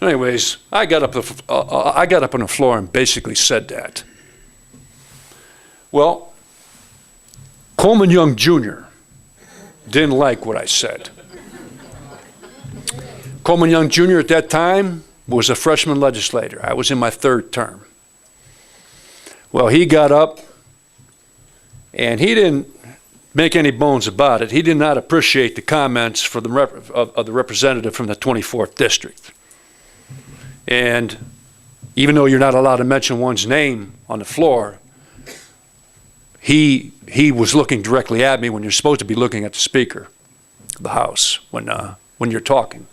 Anyways, I got up on the floor and basically said that. Well, Coleman Young Jr. didn't like what I said. Coleman Young Jr. at that time was a freshman legislator. I was in my third term. Well, he got up, and he didn't make any bones about it. He did not appreciate the comments of the representative from the 24th District. And even though you're not allowed to mention one's name on the floor, he was looking directly at me when you're supposed to be looking at the Speaker of the House when you're talking.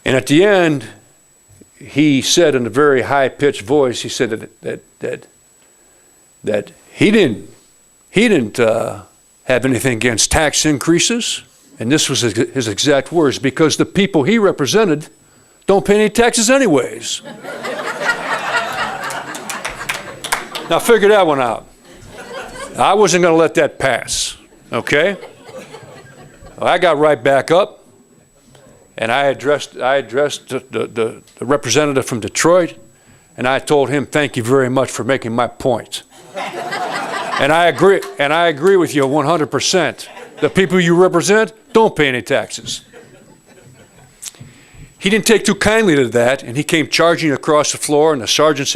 And at the end, he said in a very high-pitched voice, he said that he didn't have anything against tax increases, and this was his exact words, because the people he represented don't pay any taxes anyways. Now figure that one out. I wasn't going to let that pass, okay? I got right back up, and I addressed the representative from Detroit, and I told him, thank you very much for making my point. And I agree with you 100%. The people you represent don't pay any taxes. He didn't take too kindly to that, and he came charging across the floor, and the sergeants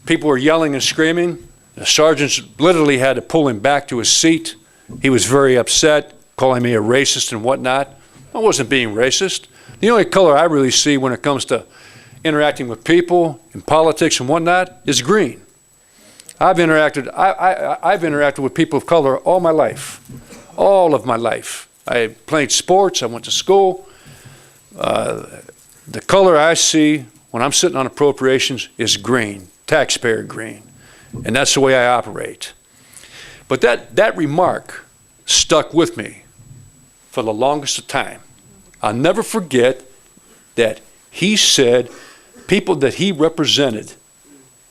people were yelling and screaming. The sergeants literally had to pull him back to his seat. He was very upset, calling me a racist and whatnot. I wasn't being racist. The only color I really see when it comes to interacting with people in politics and whatnot is green. I've interacted with people of color all my life, all of my life. I played sports, I went to school. The color I see when I'm sitting on appropriations is green, taxpayer green, and that's the way I operate. But that remark stuck with me for the longest of time. I'll never forget that he said people that he represented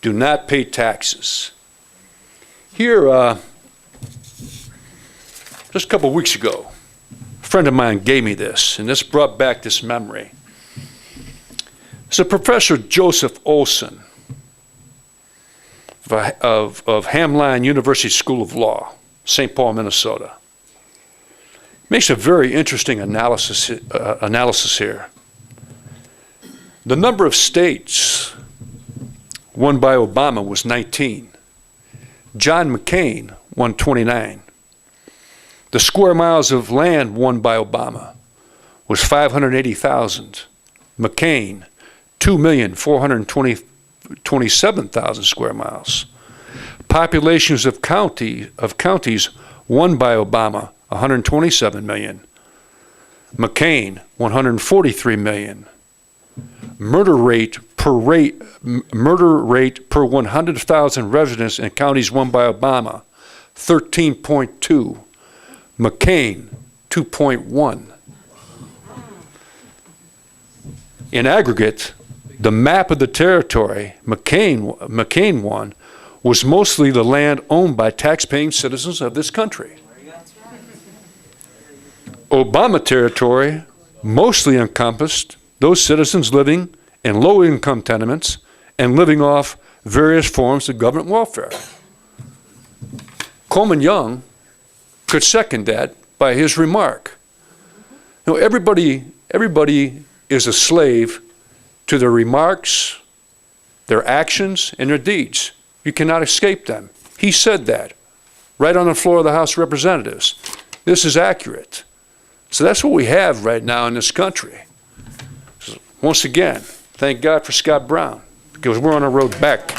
do not pay taxes. Here, just a couple weeks ago, a friend of mine gave me this, and this brought back this memory. It's a Professor Joseph Olson of Hamline University School of Law, St. Paul, Minnesota. Makes a very interesting analysis here. The number of states won by Obama was 19. John McCain won 29. The square miles of land won by Obama was 580,000. McCain, 2,427,000 square miles. Populations of counties won by Obama, 127 million. McCain, 143 million. Murder rate per 100,000 residents in counties won by Obama, 13.2. McCain, 2.1. In aggregate, the map of the territory McCain won was mostly the land owned by tax-paying citizens of this country. Obama territory mostly encompassed those citizens living in low-income tenements and living off various forms of government welfare. Coleman Young could second that by his remark. You know, everybody is a slave to their remarks, their actions, and their deeds. You cannot escape them. He said that right on the floor of the House of Representatives. This is accurate. So that's what we have right now in this country. So once again, thank God for Scott Brown, because we're on a road back.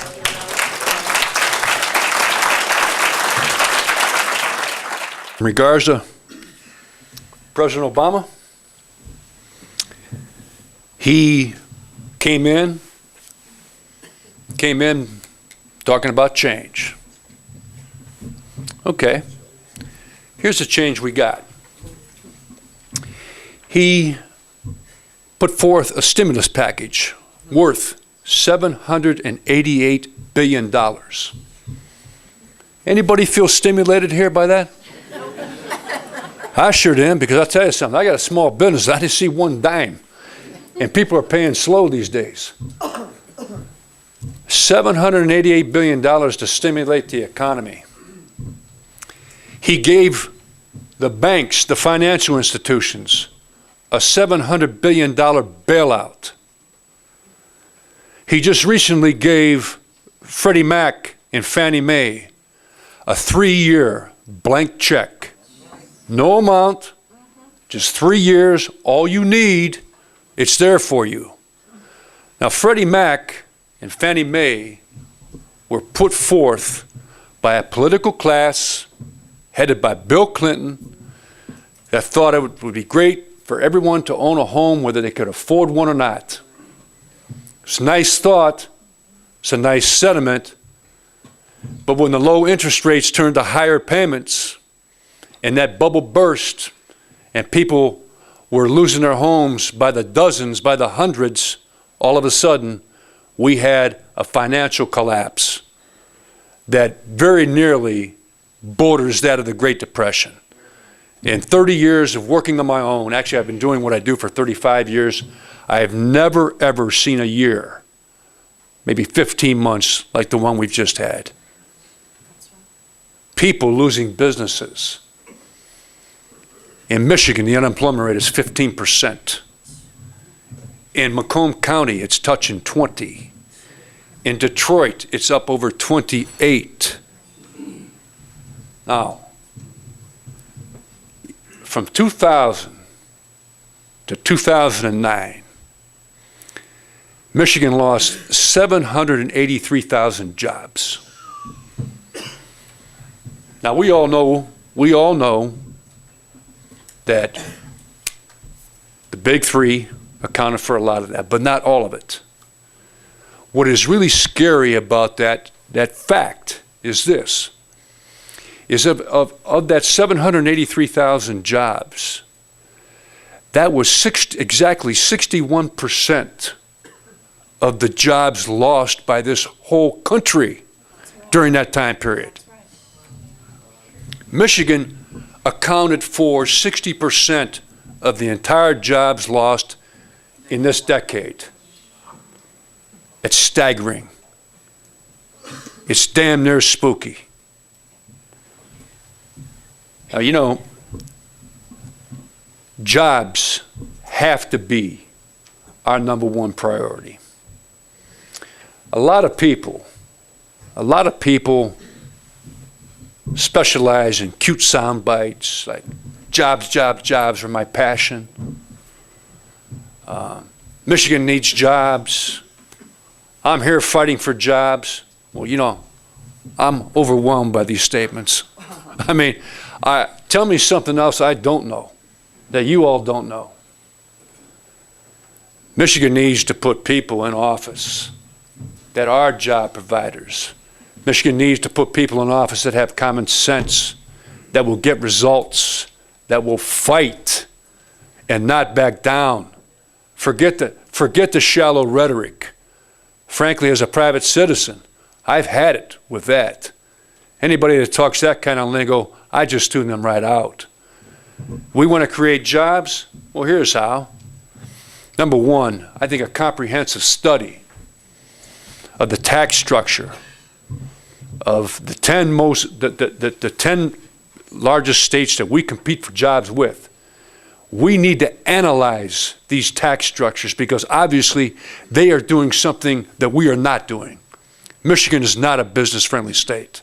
In regards to President Obama, he came in talking about change. Okay, here's the change we got. He put forth a stimulus package worth $788 billion. Anybody feel stimulated here by that? I sure did, because I'll tell you something, I got a small business, I didn't see one dime. And people are paying slow these days. $788 billion to stimulate the economy. He gave the banks, the financial institutions, a $700 billion bailout. He just recently gave Freddie Mac and Fannie Mae a 3-year blank check. No amount, just 3 years, all you need, it's there for you. Now, Freddie Mac and Fannie Mae were put forth by a political class headed by Bill Clinton that thought it would be great for everyone to own a home, whether they could afford one or not. It's a nice thought, it's a nice sentiment, but when the low interest rates turned to higher payments and that bubble burst and people were losing their homes by the dozens, by the hundreds, all of a sudden we had a financial collapse that very nearly borders that of the Great Depression. In 30 years of working on my own, actually I've been doing what I do for 35 years, I have never ever seen a year, maybe 15 months like the one we've just had. People losing businesses. In Michigan, the unemployment rate is 15%. In Macomb County, it's touching 20. In Detroit, it's up over 28. Now, from 2000 to 2009, Michigan lost 783,000 jobs. Now, we all know that the big three accounted for a lot of that, but not all of it. What is really scary about that fact is this, is of that 783,000 jobs, that was exactly 61% of the jobs lost by this whole country during that time period. Michigan accounted for 60% of the entire jobs lost in this decade. It's staggering. It's damn near spooky. Now, you know, jobs have to be our number one priority. A lot of people specialize in cute sound bites like jobs, jobs, jobs are my passion. Michigan needs jobs. I'm here fighting for jobs. Well, you know, I'm overwhelmed by these statements. I mean, tell me something else I don't know, that you all don't know. Michigan needs to put people in office that are job providers. Michigan needs to put people in office that have common sense, that will get results, that will fight and not back down. Forget the shallow rhetoric. Frankly, as a private citizen, I've had it with that. Anybody that talks that kind of lingo, I just tune them right out. We want to create jobs? Well, here's how. Number one, I think a comprehensive study of the tax structure of the 10 largest states that we compete for jobs with. We need to analyze these tax structures because obviously they are doing something that we are not doing. Michigan is not a business-friendly state.